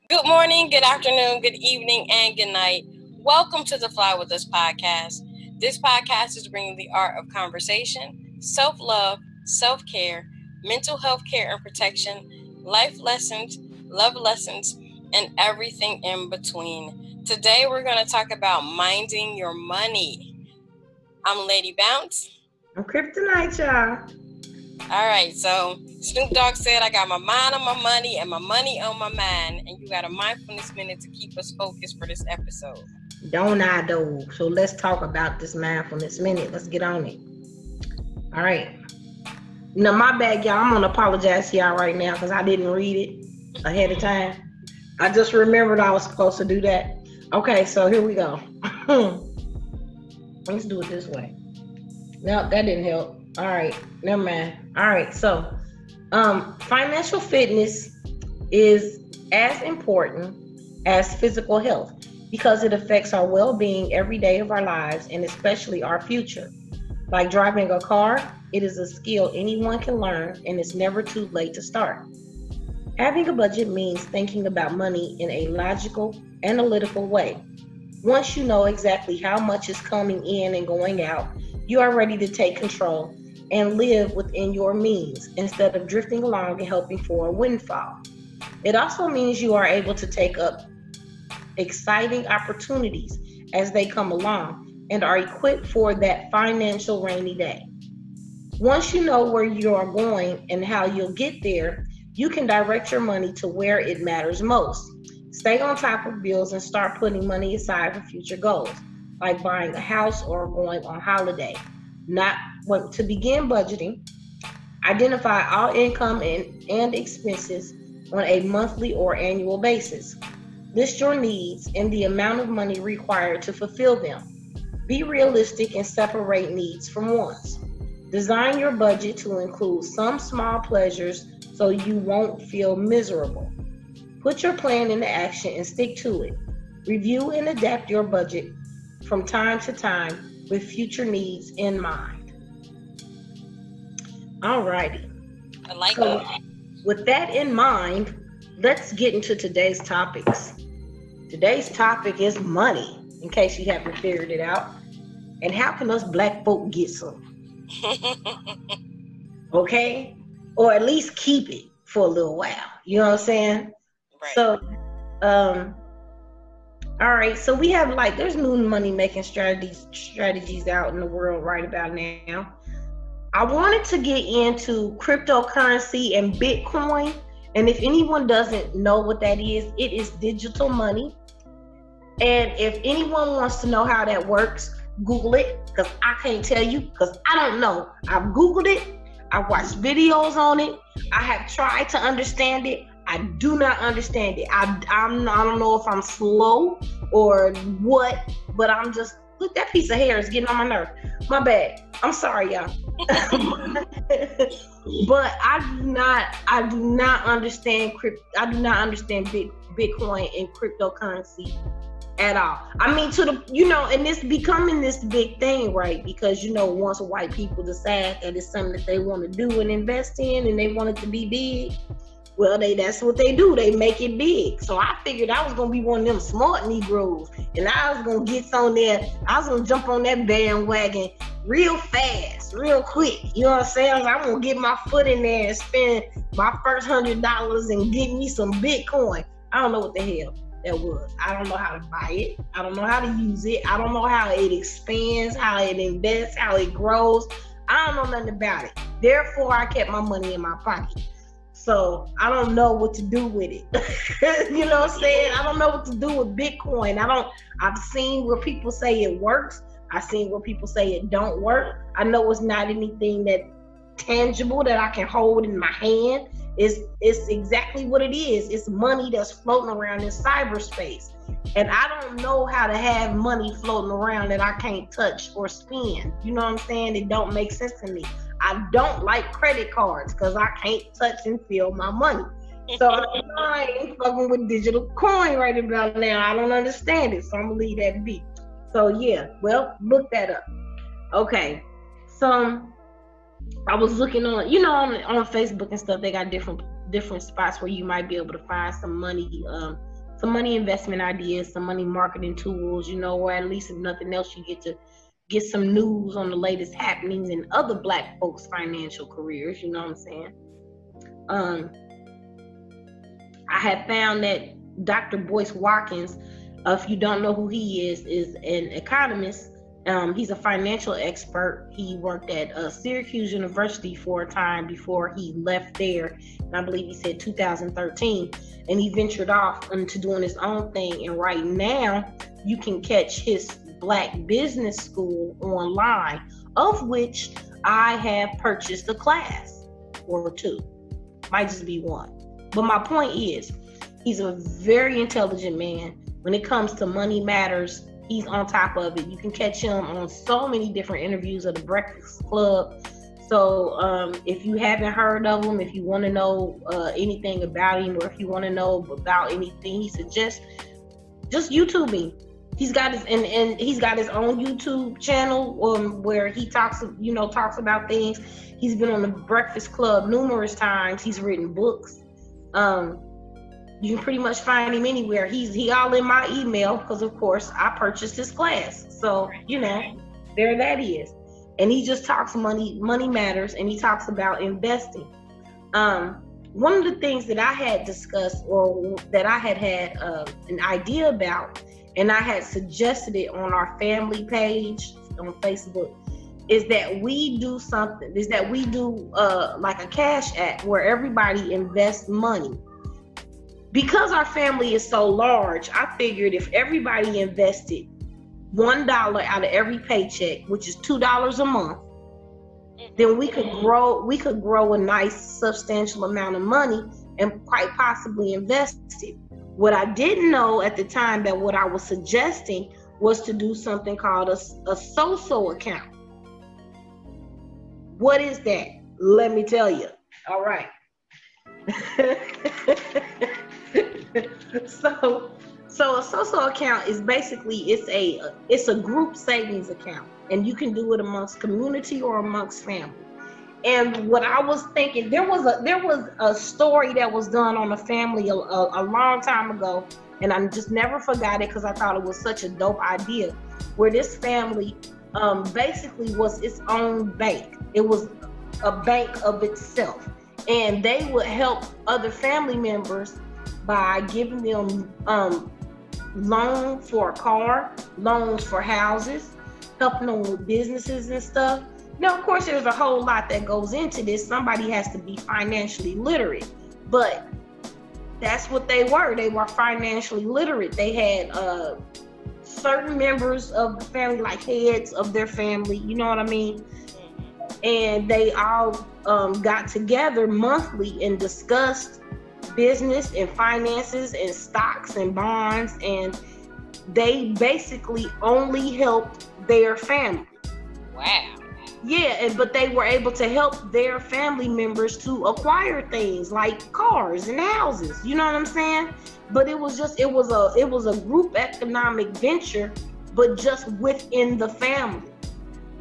Good morning, good afternoon, good evening, and good night. Welcome to the Fly With Us podcast. This podcast is bringing the art of conversation, self-love, self-care, mental health care and protection, life lessons, love lessons, and everything in between. Today, we're going to talk about minding your money. I'm Lady Bounce. I'm Kryptonite, y'all. All right, so Snoop Dogg said, I got my mind on my money and my money on my mind. And you got a mindfulness minute to keep us focused for this episode. Don't I, though? So let's talk about this mindfulness minute. Let's get on it. All right. Now, my bad, y'all. I'm going to apologize to y'all right now because I didn't read it ahead of time. I just remembered I was supposed to do that. Okay, so here we go. Let's do it this way. No, that didn't help. All right, never mind. All right, so financial fitness is as important as physical health because it affects our well-being every day of our lives and especially our future. Like driving a car, it is a skill anyone can learn and it's never too late to start. Having a budget means thinking about money in a logical, analytical way. Once you know exactly how much is coming in and going out, you are ready to take control and live within your means instead of drifting along and hoping for a windfall. It also means you are able to take up exciting opportunities as they come along and are equipped for that financial rainy day. Once you know where you are going and how you'll get there, you can direct your money to where it matters most. Stay on top of bills and start putting money aside for future goals, like buying a house or going on holiday. To begin budgeting, identify all income and expenses on a monthly or annual basis. List your needs and the amount of money required to fulfill them. Be realistic and separate needs from wants. Design your budget to include some small pleasures so you won't feel miserable. Put your plan into action and stick to it. Review and adapt your budget from time to time with future needs in mind. Alrighty. I like that. With that in mind, let's get into today's topics. Today's topic is money, in case you haven't figured it out. And how can us black folk get some? Okay? Or at least keep it for a little while. You know what I'm saying? Right. So, all right. So we have there's new money making strategies out in the world right about now. I wanted to get into cryptocurrency and Bitcoin. And if anyone doesn't know what that is, it is digital money. And if anyone wants to know how that works, Google it, because I can't tell you, because I don't know. I've Googled it. I've watched videos on it. I have tried to understand it. I do not understand it. I don't know if I'm slow or what, but I'm just, look, that piece of hair is getting on my nerve. My bad. I'm sorry, y'all. But I do not understand Bitcoin and cryptocurrency at all. I mean, and it's becoming this big thing, right? Because, once white people decide that it's something that they want to do and invest in and they want it to be big, well, that's what they do. They make it big. So I figured I was going to be one of them smart Negroes and I was going to get on there. I was going to jump on that bandwagon real fast, real quick. You know what I'm saying? I'm going to get my foot in there and spend my first $100 and get me some Bitcoin. I don't know what the hell that was. I don't know how to buy it. I don't know how to use it. I don't know how it expands, how it invests, how it grows. I don't know nothing about it. Therefore, I kept my money in my pocket. So I don't know what to do with it. You know what I'm saying? I don't know what to do with Bitcoin. I've seen where people say it works. I've seen where people say it don't work. I know it's not anything that tangible that I can hold in my hand. It's exactly what it is. It's money that's floating around in cyberspace. And I don't know how to have money floating around that I can't touch or spend. You know what I'm saying? It don't make sense to me. I don't like credit cards because I can't touch and feel my money. So I ain't fucking with digital coin right about now. I don't understand it. So I'm going to leave that be. So yeah, well, look that up. Okay. So I was looking on, on Facebook and stuff. They got different spots where you might be able to find some money some money investment ideas, some money marketing tools, or at least if nothing else, you get to get some news on the latest happenings in other Black folks' financial careers. You know what I'm saying? I had found that Dr. Boyce Watkins, if you don't know who he is an economist. He's a financial expert. He worked at Syracuse University for a time before he left there. And I believe he said 2013. And he ventured off into doing his own thing. And right now, you can catch his Black Business School online, of which I have purchased a class or two. Might just be one. But my point is, he's a very intelligent man. When it comes to money matters, he's on top of it. You can catch him on so many different interviews of the Breakfast Club. So if you haven't heard of him, if you want to know anything about him, or if you want to know about anything he suggests, just YouTube him. He's got his and he's got his own YouTube channel where he talks about things. He's been on the Breakfast Club numerous times. He's written books. You can pretty much find him anywhere. He all in my email because, of course, I purchased his class. So, there that is. And he just talks money matters, and he talks about investing. One of the things that I had discussed, or that I had an idea about, and I had suggested it on our family page on Facebook, is that we do like a cash app where everybody invests money. Because our family is so large, I figured if everybody invested $1 out of every paycheck, which is $2 a month, then we could grow a nice substantial amount of money and quite possibly invest it. What I didn't know at the time, that what I was suggesting was to do something called a so-so account. What is that? Let me tell you. All right. So a so-so account is basically it's a group savings account, and you can do it amongst community or amongst family. And what I was thinking, there was a story that was done on a family a long time ago, and I just never forgot it because I thought it was such a dope idea, where this family basically was its own bank. It was a bank of itself, and they would help other family members by giving them loans for a car, loans for houses, helping them with businesses and stuff. Now, of course, there's a whole lot that goes into this. Somebody has to be financially literate, but that's what they were. They were financially literate. They had certain members of the family, like heads of their family, you know what I mean? And they all got together monthly and discussed business and finances and stocks and bonds, and they basically only helped their family. Wow. Yeah, but they were able to help their family members to acquire things like cars and houses. You know what I'm saying? But it was a group economic venture, but just within the family.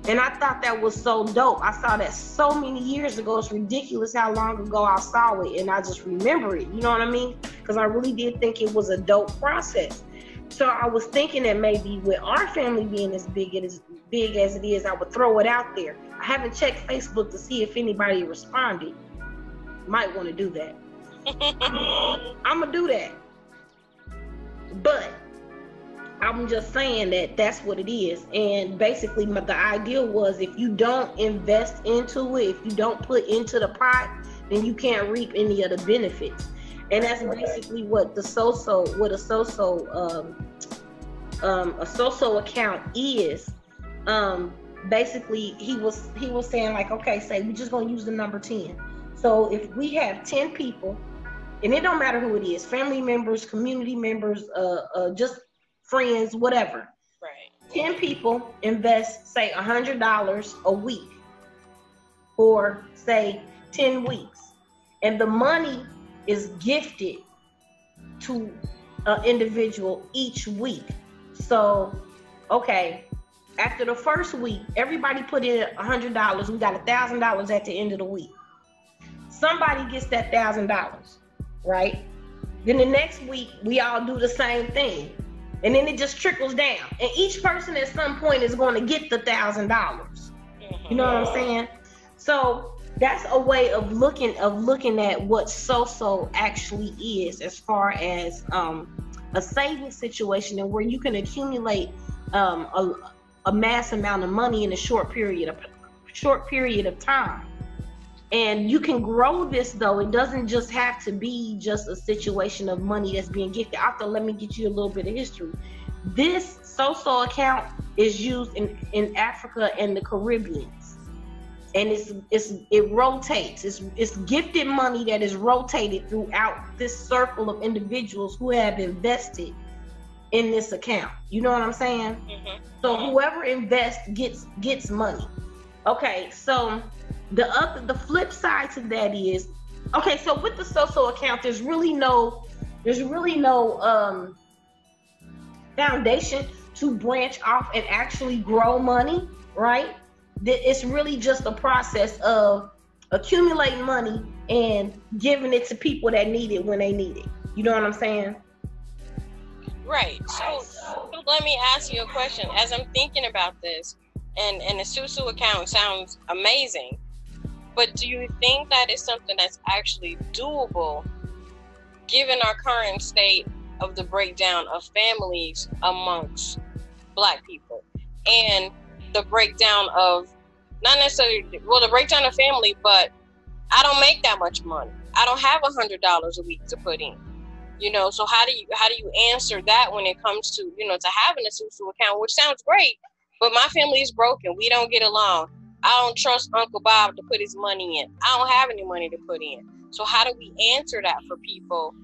And I thought that was so dope. I saw that so many years ago. It's ridiculous how long ago I saw it, and I just remember it. You know what I mean? Because I really did think it was a dope process. So I was thinking that maybe with our family being as big as it is, I would throw it out there. I haven't checked Facebook to see if anybody responded. Might want to do that. I'm gonna do that. But I'm just saying that that's what it is. And basically the idea was, if you don't invest into it, if you don't put into the pot, then you can't reap any of the benefits. And that's basically what a so-so account is. Basically he was saying, like, okay, say we're just gonna use the number 10. So if we have 10 people, and it don't matter who it is, family members, community members, just friends, whatever. Right. 10 people invest, say, $100 a week for, say, 10 weeks. And the money is gifted to an individual each week. So, okay, after the first week, everybody put in $100. We got $1,000 at the end of the week. Somebody gets that $1,000, right? Then the next week, we all do the same thing. And then it just trickles down. And each person at some point is going to get the $1,000. You know what I'm saying? So that's a way of looking at what so actually is, as far as a saving situation, and where you can accumulate a mass amount of money in a short period of time. And you can grow this, though. It doesn't just have to be just a situation of money that's being gifted. After, let me get you a little bit of history. This so account is used in Africa and the Caribbean. And it rotates. It's gifted money that is rotated throughout this circle of individuals who have invested in this account. You know what I'm saying? Mm-hmm. So whoever invests gets money. Okay, so the flip side to that is, okay, so with the so account, there's really no foundation to branch off and actually grow money, right? It's really just a process of accumulating money and giving it to people that need it when they need it. You know what I'm saying? Right. So let me ask you a question. As I'm thinking about this, and the Susu account sounds amazing, but do you think that is something that's actually doable given our current state of the breakdown of families amongst Black people, and the breakdown of the breakdown of family, but I don't make that much money. I don't have $100 a week to put in, so how do you answer that when it comes to, to having a Susu account, which sounds great, but my family is broken. We don't get along. I don't trust Uncle Bob to put his money in. I don't have any money to put in. So how do we answer that for people,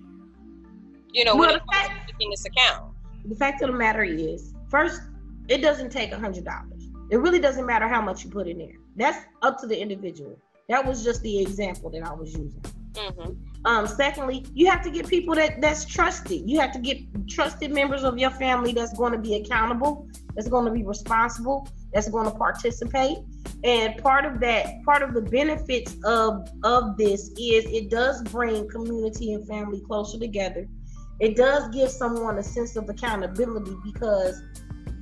when it comes to picking this account? The fact of the matter is, first, it doesn't take $100. It really doesn't matter how much you put in there. That's up to the individual. That was just the example that I was using. Mm-hmm. Secondly, you have to get people that's trusted. You have to get trusted members of your family that's going to be accountable, that's going to be responsible, that's going to participate. And part of the benefits of this is it does bring community and family closer together. It does give someone a sense of accountability, because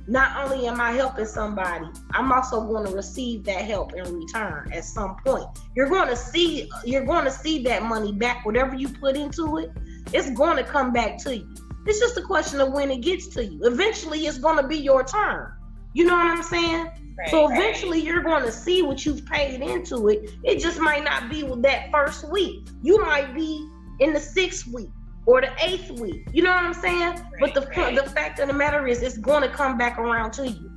not only am I helping somebody, I'm also going to receive that help in return at some point. You're going to see that money back. Whatever you put into it, it's going to come back to you. It's just a question of when it gets to you. Eventually, it's going to be your turn. You know what I'm saying? Right, so eventually, you're going to see what you've paid into it. It just might not be with that first week. You might be in the 6th week or the 8th week. You know what I'm saying? Right, but the fact of the matter is, it's going to come back around to you.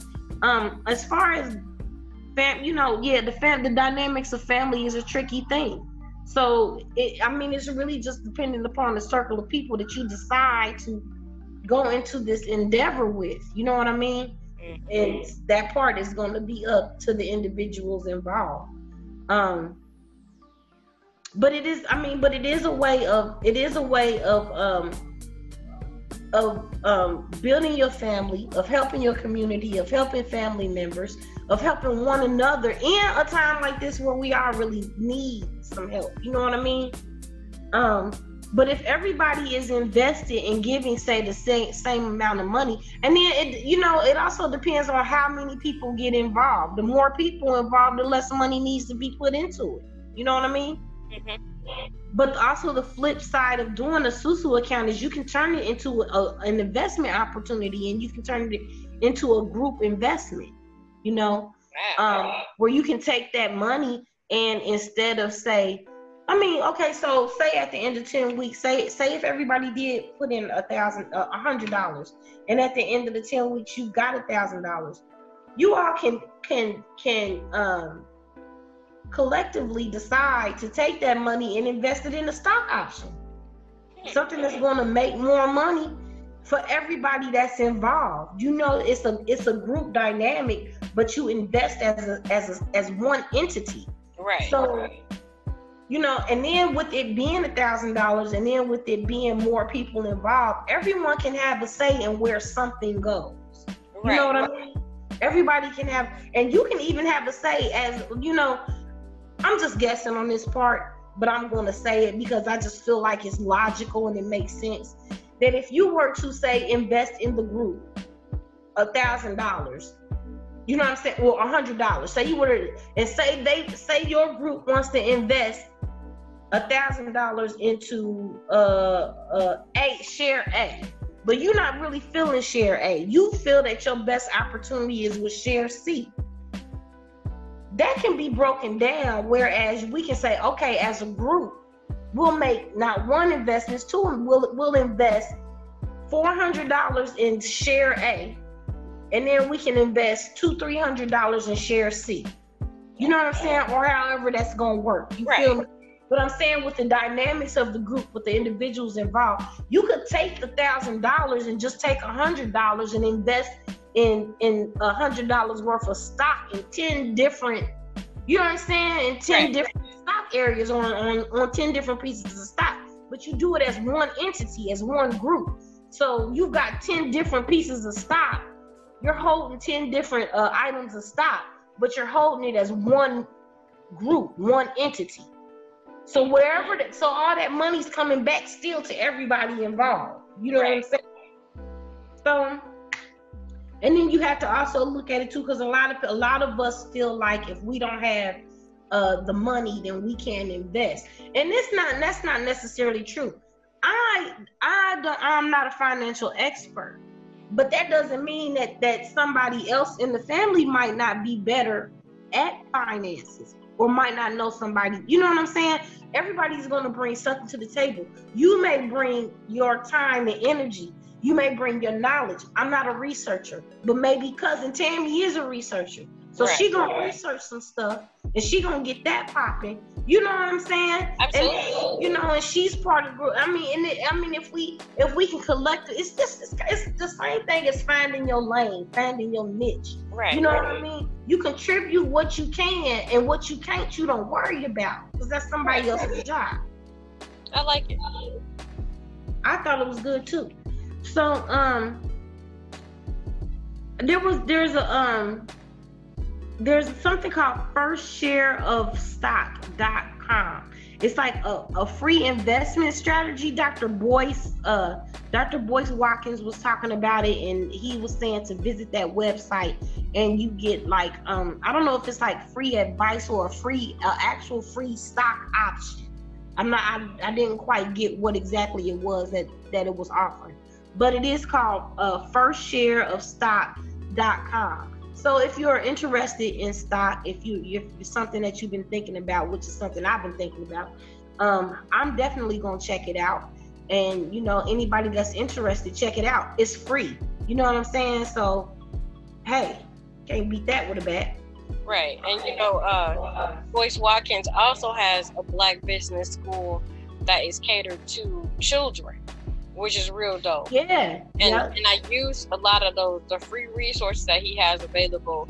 As far as the dynamics of family is a tricky thing. So it's really just dependent upon the circle of people that you decide to go into this endeavor with. You know what I mean? Mm-hmm. And that part is going to be up to the individuals involved. But it is a way of building your family, of helping your community, of helping family members, of helping one another in a time like this where we all really need some help. You know what I mean? But if everybody is invested in giving, say, the same amount of money, and then it also depends on how many people get involved. The more people involved, the less money needs to be put into it. You know what I mean? Mm-hmm. But also the flip side of doing a Susu account is you can turn it into an investment opportunity, and you can turn it into a group investment, where you can take that money and instead of so say at the end of 10 weeks, say if everybody did put in $100, and at the end of the 10 weeks you got $1,000, you all can collectively decide to take that money and invest it in a stock option, something that's going to make more money for everybody that's involved. It's a group dynamic, but you invest as one entity, right? So and then with it being $1,000, and then with it being more people involved, everyone can have a say in where something goes. Right. You know what I mean? Everybody can have, and you can even have a say as I'm just guessing on this part. but I'm going to say it because I just feel like it's logical and it makes sense. That if you were to say invest in the group $1,000, you know what I'm saying, or $100. Say you were, and say your group wants to invest $1,000 into share A, but you're not really feeling share A. You feel that your best opportunity is with share C. That can be broken down, whereas we can say, okay, as a group, we'll make not one investment, two, and we'll invest $400 in share A, and then we can invest $200-$300 in share C. You know what I'm saying? Or however that's gonna work. You right. feel me? But I'm saying with the dynamics of the group, with the individuals involved, you could take the $1,000 and just take $100 and invest in $100 worth of stock in 10 different, you know what I'm saying, in 10 different stock areas on 10 different pieces of stock. But you do it as one entity, as one group. So you've got 10 different pieces of stock. You're holding 10 different items of stock, but you're holding it as one group, one entity. So so all that money's coming back still to everybody involved. You know what I'm saying? So, and then you have to also look at it too, because a lot of us feel like if we don't have the money, then we can't invest, and that's not necessarily true. I'm not a financial expert, but that doesn't mean that somebody else in the family might not be better at finances or might not know somebody. You know what I'm saying? Everybody's going to bring something to the table. You may bring your time and energy. You may bring your knowledge. I'm not a researcher, but maybe cousin Tammy is a researcher. So she going to research some stuff and she going to get that popping. You know what I'm saying? Absolutely. And, and she's part of the group. I mean, if we can collect it, it's the same thing as finding your lane, finding your niche. Right. You know what I mean? You contribute what you can, and what you can't, you don't worry about, because that's somebody else's job. I like it. I thought it was good too. So there's something called firstshareofstock.com. It's like a free investment strategy. Dr. Boyce Watkins was talking about it, and he was saying to visit that website, and you get like I don't know if it's like free advice or a free actual free stock option. I didn't quite get what exactly it was that it was offering, but it is called firstshareofstock.com. So if you're interested in stock, if it's something that you've been thinking about, which is something I've been thinking about, I'm definitely gonna check it out. And anybody that's interested, check it out. It's free. You know what I'm saying? So hey, can't beat that with a bat. Right. And Boyce Watkins also has a Black business school that is catered to children, which is real dope. Yeah. And I use a lot of the free resources that he has available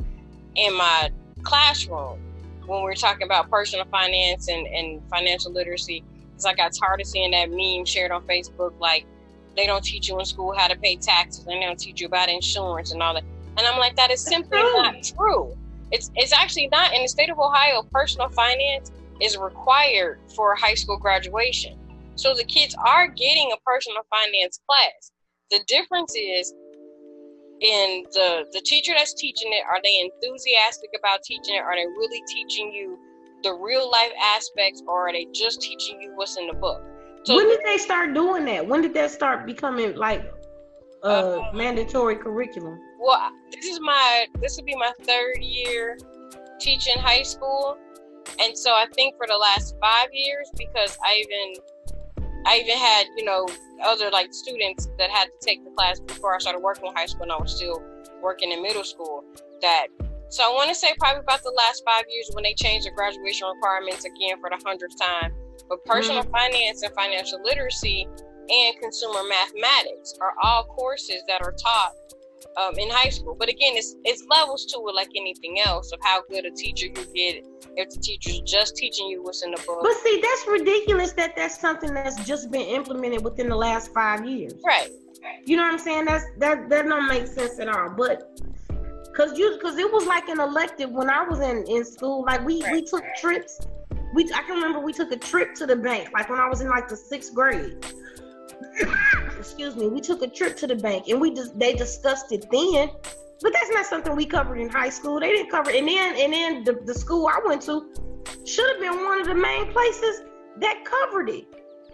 in my classroom when we're talking about personal finance and financial literacy. Because I got tired of seeing that meme shared on Facebook, like they don't teach you in school how to pay taxes and they don't teach you about insurance and all that. And I'm like, that is simply not true. It's actually not. In the state of Ohio, personal finance is required for high school graduation. So the kids are getting a personal finance class. The difference is in the teacher that's teaching it, are they enthusiastic about teaching it? Are they really teaching you the real life aspects, or are they just teaching you what's in the book? So when did they start doing that? When did that start becoming like mandatory curriculum? Well, this will be my third year teaching high school. And so I think for the last 5 years, because I even had, other like students that had to take the class before I started working in high school, and I was still working in middle school. So I want to say probably about the last 5 years when they changed the graduation requirements again for the 100th time. But personal finance and financial literacy and consumer mathematics are all courses that are taught in high school. But again, it's levels to it, like anything else, of how good a teacher you get. If the teacher's just teaching you what's in the book. But see, that's ridiculous that that's something that's just been implemented within the last 5 years. Right. You know what I'm saying? That don't make sense at all. But because it was like an elective when I was in school. Like we took trips I can remember we took a trip to the bank, like when I was in like the 6th grade. Excuse me. We took a trip to the bank, and they discussed it then. But that's not something we covered in high school. They didn't cover it. And then the school I went to should have been one of the main places that covered it.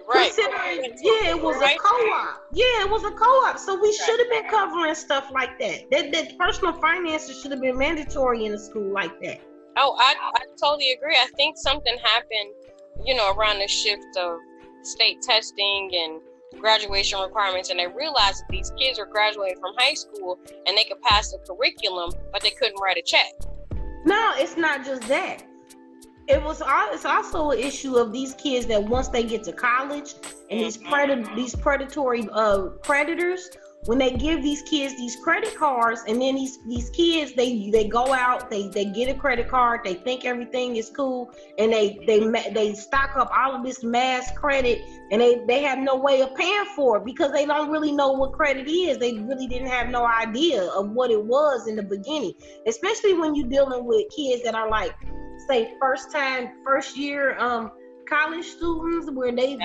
Right. Yeah, it was a co-op. Yeah, it was a co-op. So we should have been covering stuff like that. That personal finances should have been mandatory in a school like that. Oh, I totally agree. I think something happened, around the shift of state testing and graduation requirements, and they realized that these kids are graduating from high school and they could pass the curriculum, but they couldn't write a check. No, it's not just that. It's also an issue of these kids that once they get to college and these predatory predators, when they give these kids these credit cards, and then these kids they go out, they get a credit card, they think everything is cool, and they stock up all of this mass credit, and they have no way of paying for it because they don't really know what credit is. They really didn't have no idea of what it was in the beginning, especially when you're dealing with kids that are like, say, first year college students, where they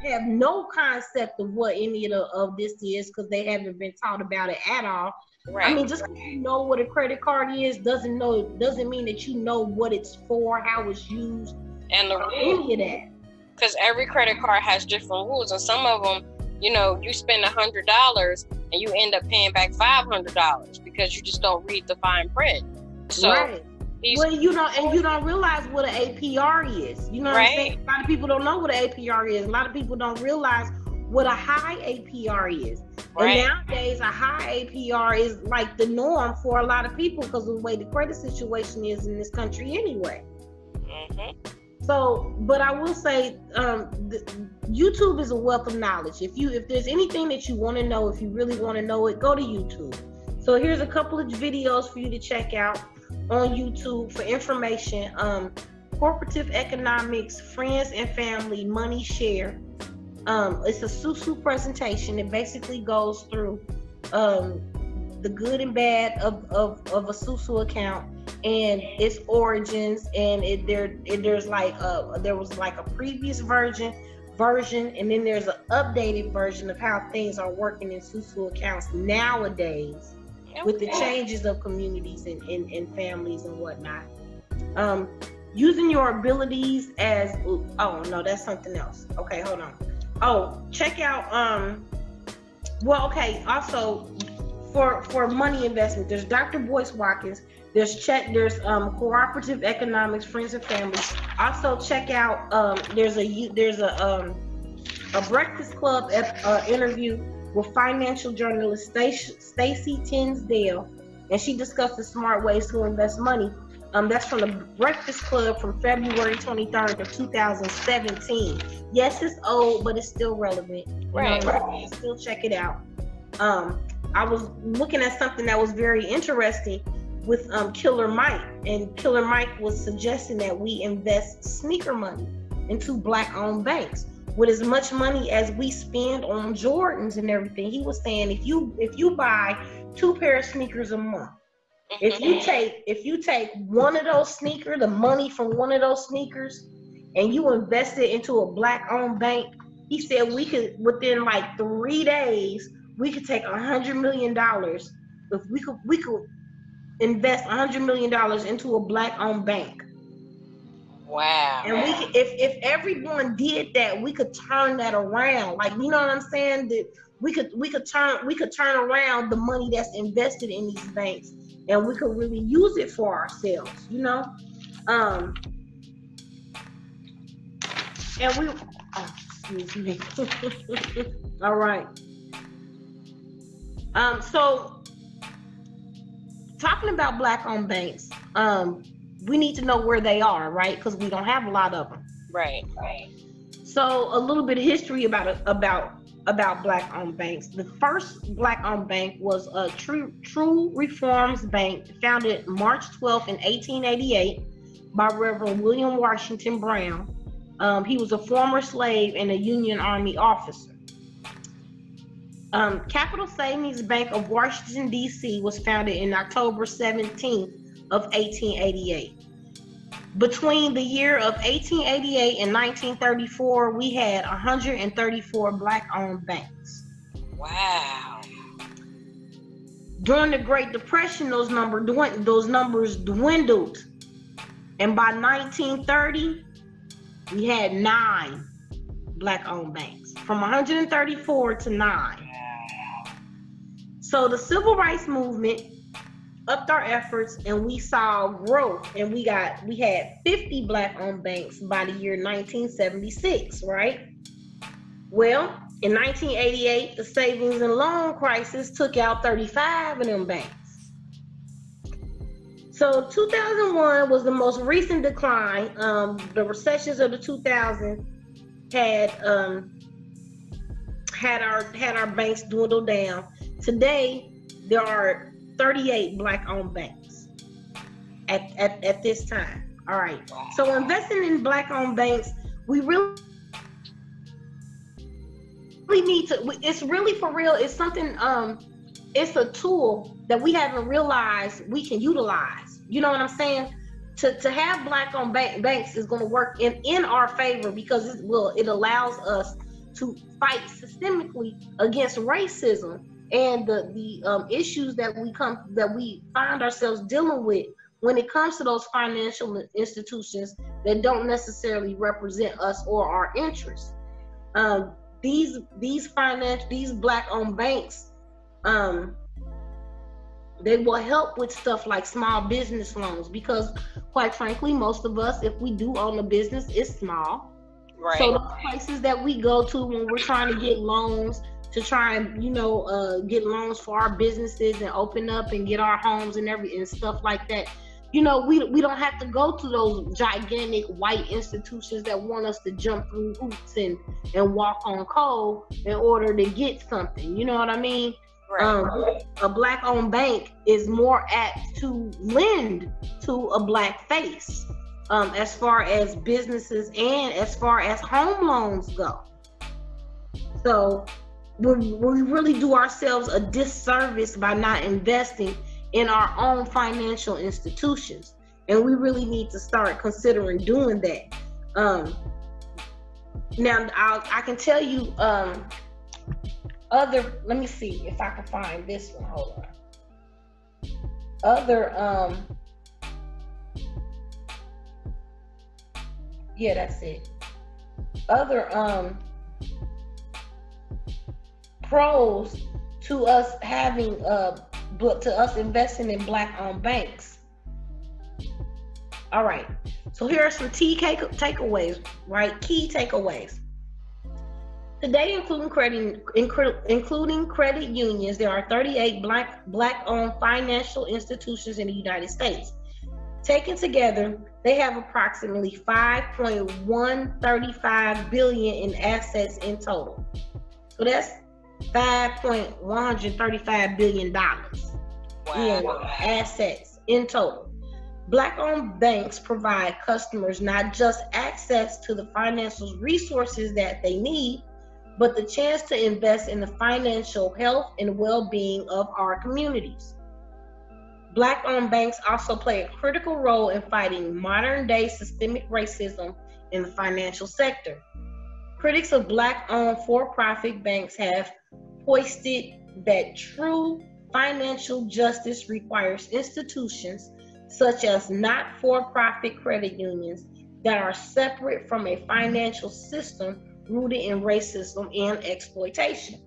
have no concept of what any of this is because they haven't been taught about it at all. Right. I mean, just because you know what a credit card is doesn't mean that you know what it's for, how it's used, and the any of that. Because every credit card has different rules, and some of them, you spend $100 and you end up paying back $500 because you just don't read the fine print. So. Right. Well, you don't realize what an APR is. You know what I'm saying? A lot of people don't know what an APR is. A lot of people don't realize what a high APR is. Right. And nowadays, a high APR is like the norm for a lot of people because of the way the credit situation is in this country anyway. Mm-hmm. So, but I will say, YouTube is a wealth of knowledge. If there's anything that you want to know, if you really want to know it, go to YouTube. So here's a couple of videos for you to check out on YouTube for information. Corporative economics, friends and family, money share. It's a SUSU presentation. It basically goes through the good and bad of a SUSU account and its origins. And there was like a previous version, and then there's an updated version of how things are working in SUSU accounts nowadays, with the changes of communities and families and whatnot. Using your abilities as, oh no, that's something else. Okay, hold on. Oh, check out, also for money investment, there's Dr. Boyce Watkins, there's cooperative economics, friends and families. Also check out, there's a Breakfast Club interview with financial journalist Stacey Tinsdale, and she discusses smart ways to invest money. That's from the Breakfast Club from February 23rd of 2017. Yes, it's old, but it's still relevant. Right. Still check it out. I was looking at something that was very interesting with Killer Mike, and Killer Mike was suggesting that we invest sneaker money into Black-owned banks. With as much money as we spend on Jordans and everything, he was saying if you buy 2 pair of sneakers a month, if you take one of those sneakers, the money from one of those sneakers, and you invest it into a Black-owned bank, he said we could, within like 3 days, we could take $100 million. If we could invest $100 million into a Black-owned bank. Wow. And we could, if everyone did that, we could turn that around. Like, you know what I'm saying? That we could turn around the money that's invested in these banks, and we could really use it for ourselves, you know? And we, excuse me. All right. So talking about Black-owned banks, we need to know where they are, right? Because we don't have a lot of them. Right. So a little bit of history about Black-owned banks. The first Black-owned bank was a True Reforms Bank, founded March 12th in 1888 by Reverend William Washington Brown. He was a former slave and a Union Army officer. Capital Savings Bank of Washington, D.C. was founded in October 17th of 1888. Between the year of 1888 and 1934, we had 134 Black-owned banks. Wow. During the Great Depression, those numbers dwindled, and by 1930, we had 9 Black-owned banks, from 134 to 9. So the Civil Rights Movement upped our efforts, and we saw growth, and we had 50 Black-owned banks by the year 1976, right? Well, in 1988, the savings and loan crisis took out 35 of them banks. So 2001 was the most recent decline. The recessions of the 2000s had our banks dwindle down. Today, there are 38 Black-owned banks at this time. All right. So investing in Black-owned banks, we really need to. It's really for real. It's something. It's a tool that we haven't realized we can utilize. You know what I'm saying? To have Black-owned banks is going to work in our favor, because it allows us to fight systemically against racism and the issues that we find ourselves dealing with when it comes to those financial institutions that don't necessarily represent us or our interests. These Black-owned banks, they will help with stuff like small business loans, because quite frankly, most of us, if we do own a business, it's small. Right. So the places that we go to when we're trying to get loans, to try and get loans for our businesses and open up and get our homes and stuff like that, we don't have to go to those gigantic white institutions that want us to jump through hoops and walk on coal in order to get something. You know what I mean? Right. A Black-owned bank is more apt to lend to a Black face, as far as businesses and as far as home loans go. So we really do ourselves a disservice by not investing in our own financial institutions, and we really need to start considering doing that. Now I can tell you let me see if I can find this one. Hold on. Yeah, that's it. Other pros to us investing in Black-owned banks. All right. So here are some key takeaways, right? Key takeaways. Today, including credit unions, there are 38 Black-owned financial institutions in the United States. Taken together, they have approximately $5.135 billion in assets in total. So that's $5.135 billion in assets in total. Black-owned banks provide customers not just access to the financial resources that they need, but the chance to invest in the financial health and well-being of our communities. Black-owned banks also play a critical role in fighting modern-day systemic racism in the financial sector. Critics of Black-owned for-profit banks have hoisted that true financial justice requires institutions such as not-for-profit credit unions that are separate from a financial system rooted in racism and exploitation.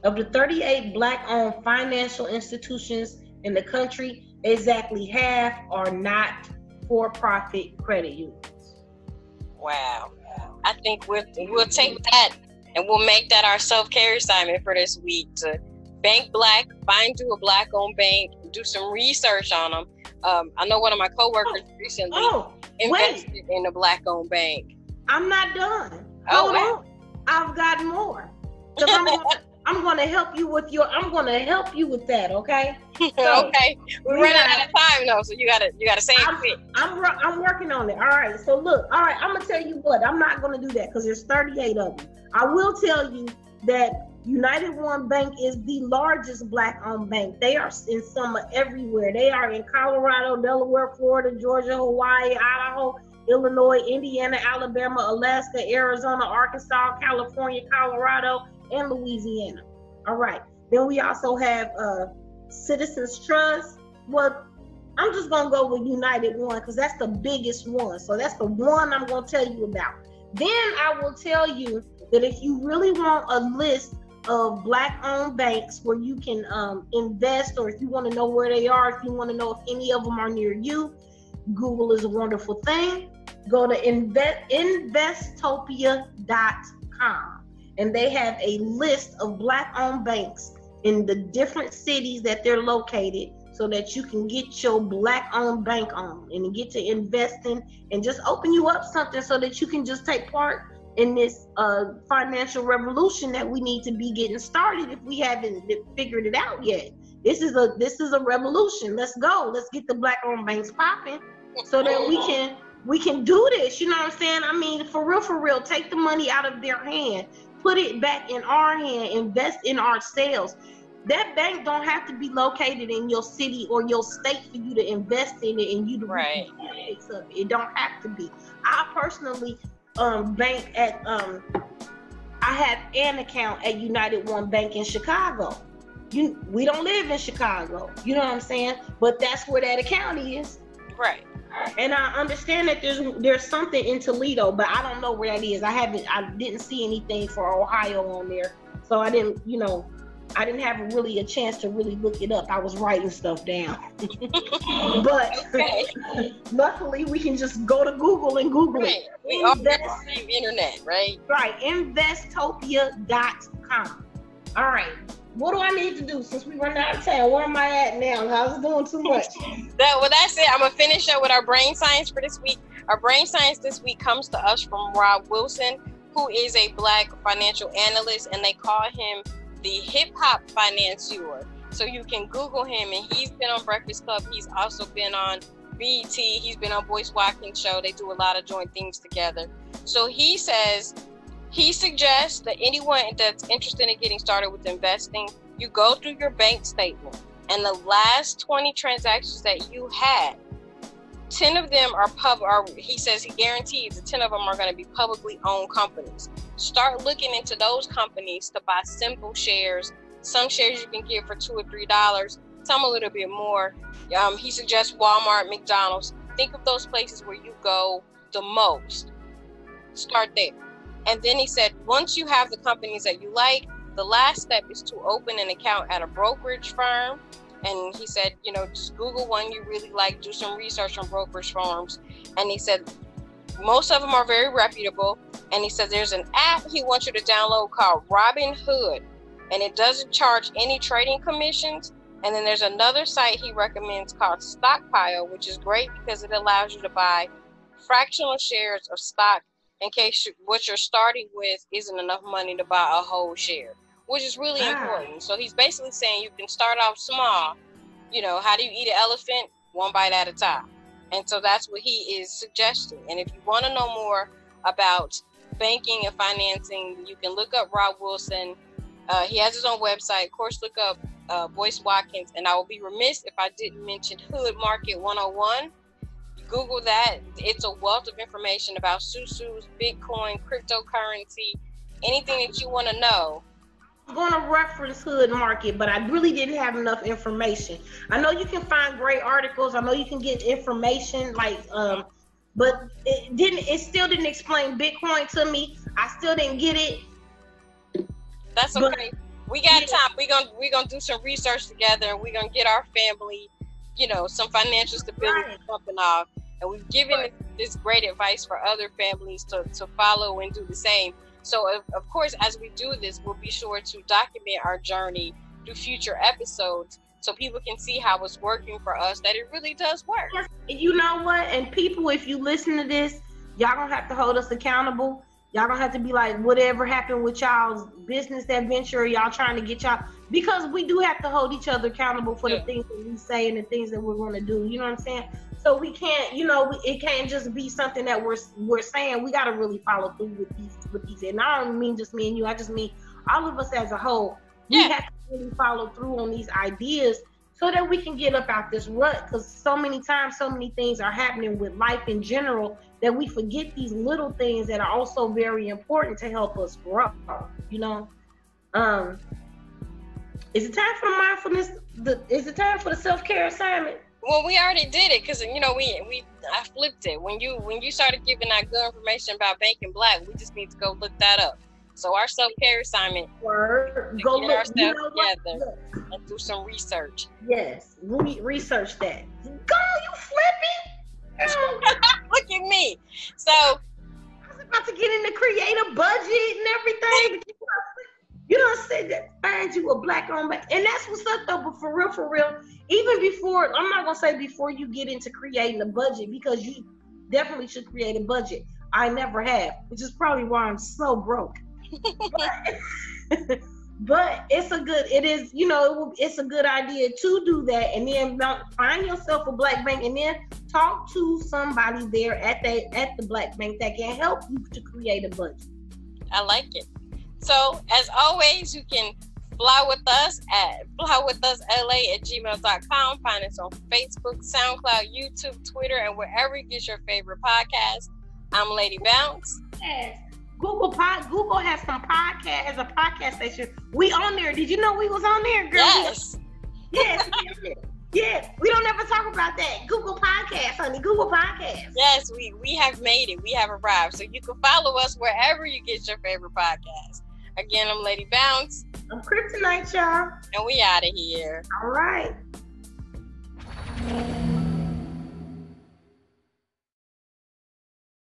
Of the 38 Black-owned financial institutions in the country, exactly half are not-for-profit credit unions. Wow. I think we'll take that and we'll make that our self-care assignment for this week, to bank Black, find you a Black-owned bank, do some research on them. I know one of my coworkers recently invested in a Black-owned bank. I'm not done. Hold on. I've got more. I'm going to help you with that, okay? So, okay. We're running out of time though, so you gotta say it quick. I'm working on it. All right. So look, I'm gonna tell you what, I'm not gonna do that because there's 38 of them. I will tell you that United One Bank is the largest Black-owned bank. They are in everywhere. They are in Colorado, Delaware, Florida, Georgia, Hawaii, Idaho, Illinois, Indiana, Alabama, Alaska, Arizona, Arkansas, California, Colorado, and Louisiana. All right. Then we also have Citizens Trust. Well, I'm just going to go with United One because that's the biggest one. So that's the one I'm going to tell you about. Then I will tell you that if you really want a list of Black-owned banks where you can invest, or if you want to know where they are, if you want to know if any of them are near you, Google is a wonderful thing. Go to investopia.com, and they have a list of Black-owned banks in the different cities that they're located, so that you can get your Black-owned bank on and get to invest in and just open you up something so that you can just take part in this financial revolution that we need to be getting started if we haven't figured it out yet. This is a revolution. Let's go. Let's get the Black-owned banks popping so that we can do this. You know what I'm saying? I mean, for real, take the money out of their hand, put it back in our hand, invest in ourselves. That bank don't have to be located in your city or your state for you to invest in it and you to reap the benefits of it. It don't have to be. I personally bank at I have an account at United One Bank in Chicago. We don't live in Chicago, you know what I'm saying? But that's where that account is. Right. And I understand that there's something in Toledo, but I don't know where that is. I didn't see anything for Ohio on there, so I didn't have really a chance to really look it up. I was writing stuff down. But luckily we can just go to Google and Google it. We all have the same internet, right? Right, investopia.com. All right, what do I need to do since we run out of time? Where am I at now? I was doing too much. That's it. I'm going to finish up with our brain science for this week. Our brain science this week comes to us from Rob Wilson, who is a Black financial analyst, and they call him the hip-hop financier. So you can Google him, and he's been on Breakfast Club. He's also been on BET. He's been on Boyce Watkins' show. They do a lot of joint things together. So he suggests that anyone that's interested in getting started with investing, you go through your bank statement, and the last 20 transactions that you had, 10 of them he says he guarantees that 10 of them are going to be publicly owned companies. Start looking into those companies to buy simple shares. Some shares you can get for $2 or $3, some a little bit more. He suggests Walmart, McDonald's. Think of those places where you go the most. Start there. And then he said, once you have the companies that you like, the last step is to open an account at a brokerage firm. And he said, just Google one you really like, do some research on brokerage firms. And he said, most of them are very reputable. And he said there's an app he wants you to download called Robinhood, and it doesn't charge any trading commissions. And then there's another site he recommends called Stockpile, which is great because it allows you to buy fractional shares of stock in case what you're starting with isn't enough money to buy a whole share, which is really important. So he's basically saying you can start off small. How do you eat an elephant? One bite at a time. And so that's what he is suggesting. And if you want to know more about banking and financing, you can look up Rob Wilson. He has his own website. Of course, look up Boyce Watkins. And I will be remiss if I didn't mention Hood Market 101. Google that. It's a wealth of information about Susus, Bitcoin, cryptocurrency, anything that you want to know. I'm going to reference Hood Market, but I really didn't have enough information. I know you can find great articles. I know you can get information but it still didn't explain Bitcoin to me. I still didn't get it. That's okay. We got time. We're gonna do some research together, and we're gonna get our family, some financial stability jumping off. And we've given this great advice for other families to follow and do the same. So of course, as we do this, we'll be sure to document our journey through future episodes, so people can see how it's working for us, that it really does work. You know what? And people, if you listen to this, y'all gonna have to hold us accountable. Y'all gonna have to be like, whatever happened with y'all's business adventure, y'all trying to get y'all, because we do have to hold each other accountable for the things that we say and the things that we're gonna do. You know what I'm saying? So we can't, it can't just be something that we're saying. We gotta really follow through with these. And I don't mean just me and you. I just mean all of us as a whole, we have to really follow through on these ideas so that we can get up out this rut, because so many times, so many things are happening with life in general that we forget these little things that are also very important to help us grow, you know? Is it time for mindfulness? Is it time for the self-care assignment? Well, we already did it because I flipped it. When you started giving out good information about Banking Black, we just need to go look that up. So our self-care assignment, go look ourselves together and do some research. Yes, research that. Go, you flipping! Look at me. So I was about to get into create a budget and everything. You don't say that. Find you a Black-owned bank, and that's what's up though. But for real, even before, I'm not gonna say before you get into creating a budget, because you definitely should create a budget. I never have, which is probably why I'm so broke. But it's a good idea to do that, and then find yourself a Black bank, and then talk to somebody there at the Black bank that can help you to create a budget. I like it. So as always, you can fly with us at flywithusla@gmail.com. Find us on Facebook, SoundCloud, YouTube, Twitter, and wherever you get your favorite podcast. I'm Lady Bounce. Yes. Google has some podcast as a podcast station. We on there. Did you know we was on there, girl? Yes. Yes. Yes. We don't ever talk about that. Google Podcast, honey. Google Podcast. Yes, we have made it. We have arrived. So you can follow us wherever you get your favorite podcast. Again, I'm Lady Bounce. I'm Kryptonite, y'all. And we out of here. All right.